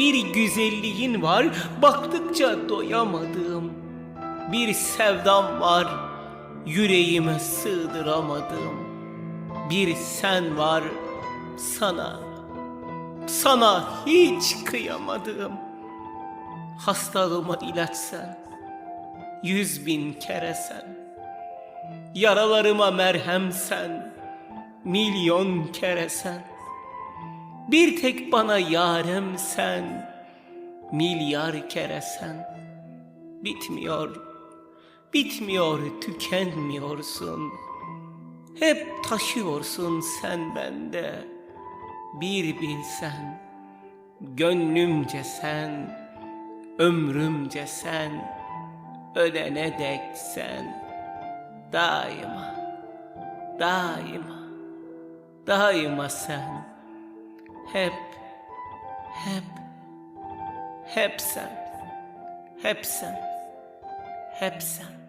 bir güzelliğin var, baktıkça doyamadığım. Bir sevdam var, yüreğime sığdıramadığım. Bir sen var, sana hiç kıyamadığım. Hastalığıma ilaç sen, 100.000 kere sen. Yaralarıma merhem sen, milyon kere sen. Bir tek bana yarem sen, milyar kere sen. Bitmiyor, tükenmiyorsun. Hep taşıyorsun sen bende. Bir bilsen, gönlümce sen, ömrümce sen, ölene dek sen. Daima sen. Hep sen.